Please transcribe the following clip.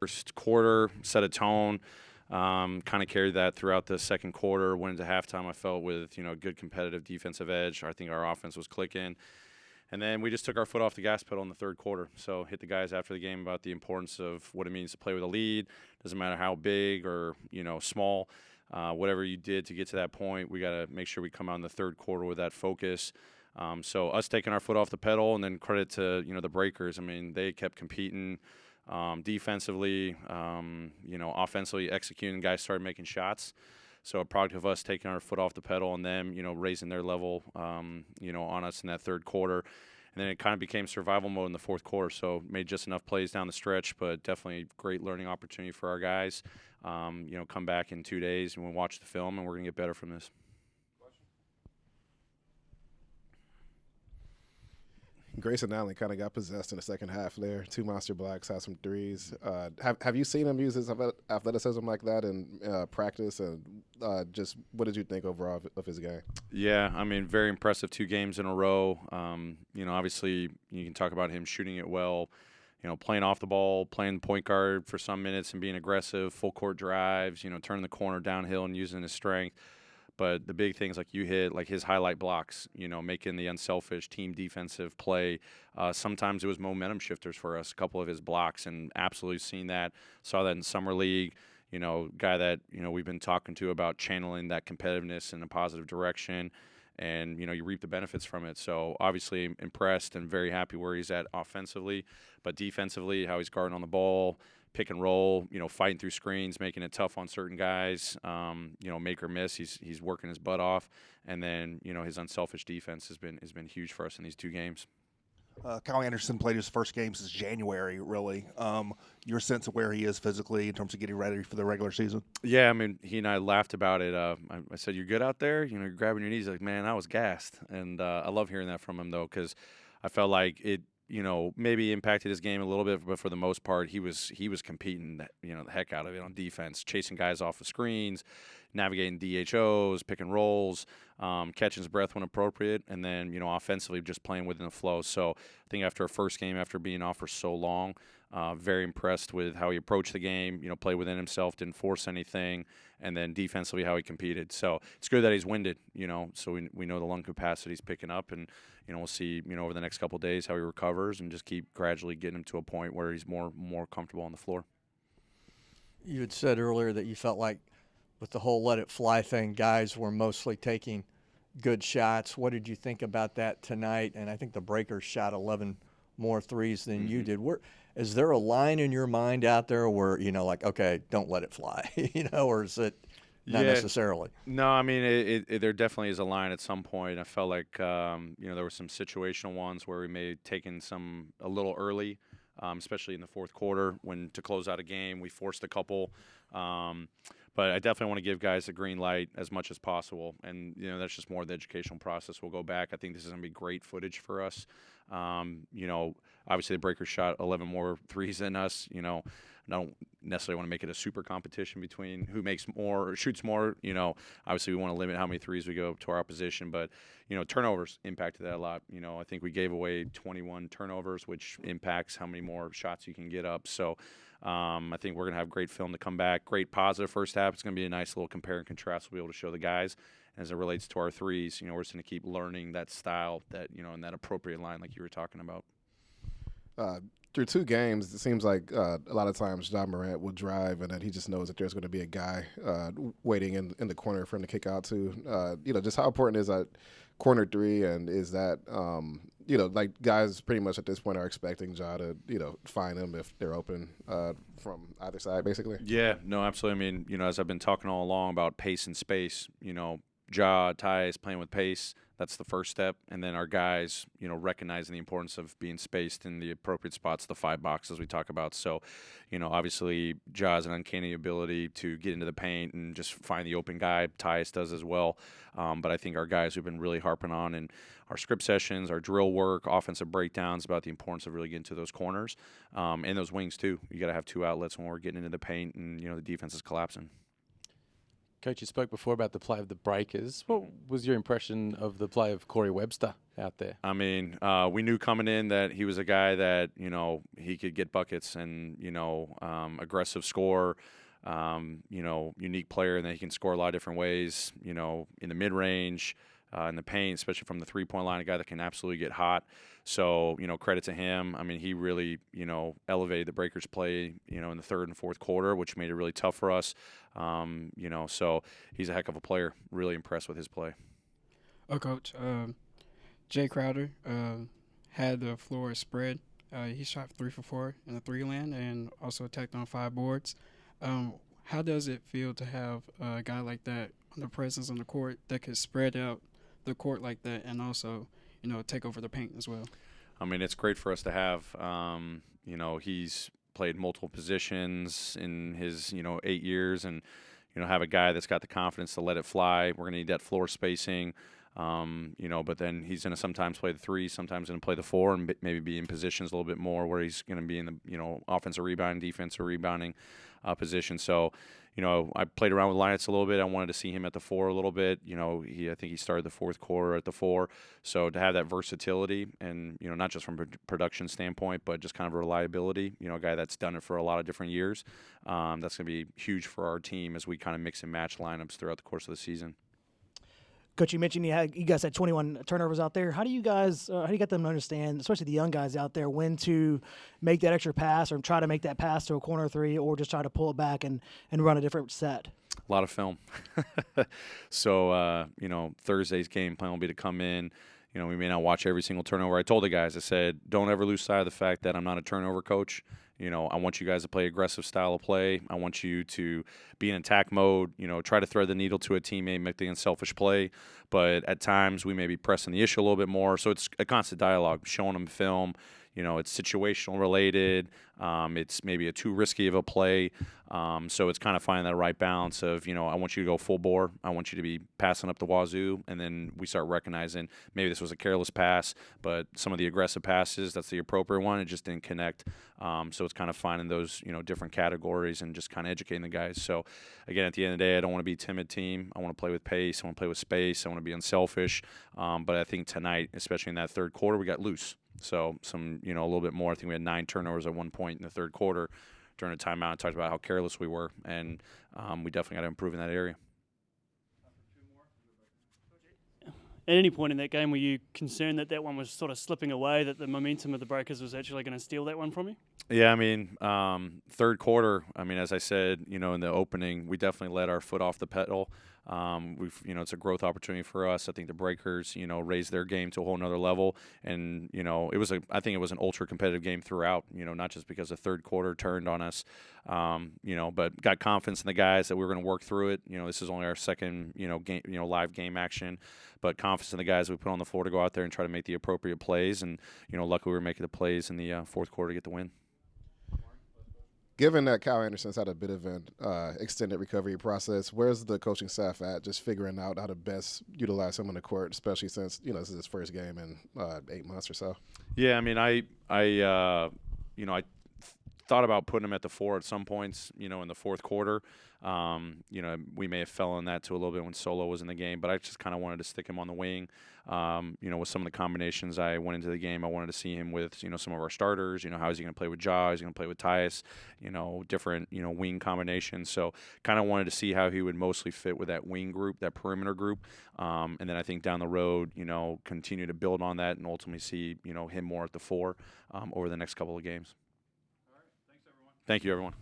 first quarter, set a tone. Kind of carried that throughout the second quarter. Went into halftime, I felt, with a good competitive defensive edge. I think our offense was clicking. And then we just took our foot off the gas pedal in the third quarter. So hit the guys after the game about the importance of what it means to play with a lead. Doesn't matter how big or small. Whatever you did to get to that point, we got to make sure we come out in the third quarter with that focus. So us taking our foot off the pedal, and then credit to the Breakers. I mean, they kept competing defensively, offensively executing. Guys started making shots. So a product of us taking our foot off the pedal and them, raising their level, on us in that third quarter. And then it kind of became survival mode in the fourth quarter. So made just enough plays down the stretch, but definitely great learning opportunity for our guys. Come back in 2 days and we'll watch the film, and we're going to get better from this. Grayson Allen kind of got possessed in the second half there. 2 monster blocks, had some threes. Have you seen him use his athleticism like that in practice? And just what did you think overall of his game? Yeah, I mean, very impressive 2 games in a row. Obviously you can talk about him shooting it well, playing off the ball, playing point guard for some minutes and being aggressive, full court drives, turning the corner downhill and using his strength. But the big things like you hit, like his highlight blocks, making the unselfish team defensive play. Sometimes it was momentum shifters for us, a couple of his blocks, and absolutely seen that. Saw that in Summer League, guy that, we've been talking to about channeling that competitiveness in a positive direction. And, you reap the benefits from it. So obviously impressed and very happy where he's at offensively. But defensively, how he's guarding on the ball, pick and roll, fighting through screens, making it tough on certain guys, make or miss. He's working his butt off. And then, his unselfish defense has been huge for us in these 2 games. Kyle Anderson played his first game since January, really. Your sense of where he is physically in terms of getting ready for the regular season? Yeah, I mean, he and I laughed about it. I said, "You good out there? You're grabbing your knees." Like, man, I was gassed. And I love hearing that from him, though, because I felt like it, maybe impacted his game a little bit, but for the most part, he was competing, the heck out of it on defense, chasing guys off of screens, navigating DHOs, pick and rolls, catching his breath when appropriate, and then, offensively just playing within the flow. So I think after a first game, after being off for so long, very impressed with how he approached the game, played within himself, didn't force anything, and then defensively how he competed. So it's good that he's winded, so we know the lung capacity is picking up, and, we'll see, over the next couple of days how he recovers and just keep gradually getting him to a point where he's more comfortable on the floor. You had said earlier that you felt like with the whole let it fly thing, guys were mostly taking good shots. What did you think about that tonight? And I think the Breakers shot 11 more threes than you did. Is there a line in your mind out there where, okay, don't let it fly, or is it not necessarily? No, I mean, there definitely is a line at some point. I felt like, there were some situational ones where we may have taken some a little early, especially in the fourth quarter when to close out a game. We forced a couple. But I definitely want to give guys a green light as much as possible. And, that's just more of the educational process. We'll go back. I think this is going to be great footage for us. Obviously the Breakers shot 11 more threes than us. I don't necessarily want to make it a super competition between who makes more or shoots more. Obviously we want to limit how many threes we go to our opposition. But, turnovers impacted that a lot. I think we gave away 21 turnovers, which impacts how many more shots you can get up. So I think we're going to have great film to come back. Great positive first half. It's going to be a nice little compare and contrast we'll be able to show the guys. As it relates to our threes, we're just going to keep learning that style, that, in that appropriate line like you were talking about. Through 2 games, it seems like a lot of times Ja Morant will drive, and then he just knows that there's going to be a guy waiting in the corner for him to kick out to. Just how important is that corner 3, and is that like guys pretty much at this point are expecting Ja to find them if they're open from either side, basically? Yeah, no, absolutely. I mean, as I've been talking all along about pace and space, Ja, Ty is playing with pace. That's the first step. And then our guys, recognizing the importance of being spaced in the appropriate spots, the 5 boxes we talk about. So, obviously Ja has an uncanny ability to get into the paint and just find the open guy. Tyus does as well. But I think our guys who've been really harping on in our script sessions, our drill work, offensive breakdowns about the importance of really getting to those corners and those wings too. You got to have 2 outlets when we're getting into the paint and, the defense is collapsing. Coach, you spoke before about the play of the Breakers. What was your impression of the play of Corey Webster out there? I mean, we knew coming in that he was a guy that, he could get buckets and, aggressive scorer, unique player, and that he can score a lot of different ways, in the mid-range, in the paint, especially from the three-point line, a guy that can absolutely get hot. So, credit to him. I mean, he really, elevated the Breakers' play, in the third and fourth quarter, which made it really tough for us. So he's a heck of a player. Really impressed with his play. Oh, Coach, Jae Crowder had the floor spread. He shot 3 for 4 in the three land and also attacked on 5 boards. How does it feel to have a guy like that on the presence on the court that could spread out the court like that and also, take over the paint as well? I mean, it's great for us to have. He's played multiple positions in his, 8 years, and, have a guy that's got the confidence to let it fly. We're going to need that floor spacing. But then he's going to sometimes play the 3, sometimes going to play the 4, and maybe be in positions a little bit more where he's going to be in the, offensive rebounding, defensive rebounding position. So, I played around with Linus a little bit. I wanted to see him at the 4 a little bit. I think he started the fourth quarter at the 4. So to have that versatility and, not just from a production standpoint, but just kind of reliability, a guy that's done it for a lot of different years, that's going to be huge for our team as we kind of mix and match lineups throughout the course of the season. Coach, you mentioned you guys had 21 turnovers out there. How do you get them to understand, especially the young guys out there, when to make that extra pass or try to make that pass to a corner 3 or just try to pull it back and run a different set? A lot of film. So, Thursday's game plan will be to come in. We may not watch every single turnover. I told the guys, I said, don't ever lose sight of the fact that I'm not a turnover coach. I want you guys to play aggressive style of play. I want you to be in attack mode, try to thread the needle to a teammate, make the unselfish play. But at times we may be pressing the issue a little bit more. So it's a constant dialogue, showing them film. It's situational related. It's maybe too risky of a play. So it's kind of finding that right balance of, I want you to go full bore. I want you to be passing up the wazoo. And then we start recognizing maybe this was a careless pass, but some of the aggressive passes, that's the appropriate one. It just didn't connect. So it's kind of finding those, different categories and just kind of educating the guys. So, again, at the end of the day, I don't want to be a timid team. I want to play with pace. I want to play with space. I want to be unselfish. But I think tonight, especially in that third quarter, we got loose. So a little bit more. I think we had 9 turnovers at one point in the third quarter during a timeout. I talked about how careless we were, and we definitely got to improve in that area. At any point in that game, were you concerned that one was sort of slipping away, that the momentum of the Breakers was actually going to steal that one from you? Yeah, I mean, third quarter, as I said, in the opening, we definitely let our foot off the pedal. It's a growth opportunity for us. I think the Breakers, raised their game to a whole nother level. And, I think it was an ultra competitive game throughout, not just because the third quarter turned on us, but got confidence in the guys that we were going to work through it. This is only our second, game, live game action, but confidence in the guys we put on the floor to go out there and try to make the appropriate plays. And, luckily we were making the plays in the fourth quarter to get the win. Given that Kyle Anderson's had a bit of an extended recovery process, where's the coaching staff at just figuring out how to best utilize him on the court, especially since, this is his first game in 8 months or so? Yeah, I thought about putting him at the 4 at some points, in the fourth quarter. We may have fell on that too a little bit when Solo was in the game, but I just kind of wanted to stick him on the wing. With some of the combinations I went into the game, I wanted to see him with, some of our starters. How is he going to play with Jae? Is he going to play with Tyus? Different, wing combinations. So kind of wanted to see how he would mostly fit with that wing group, that perimeter group. And then I think down the road, continue to build on that and ultimately see, him more at the 4 over the next couple of games. All right. Thanks, everyone. Thank you, everyone.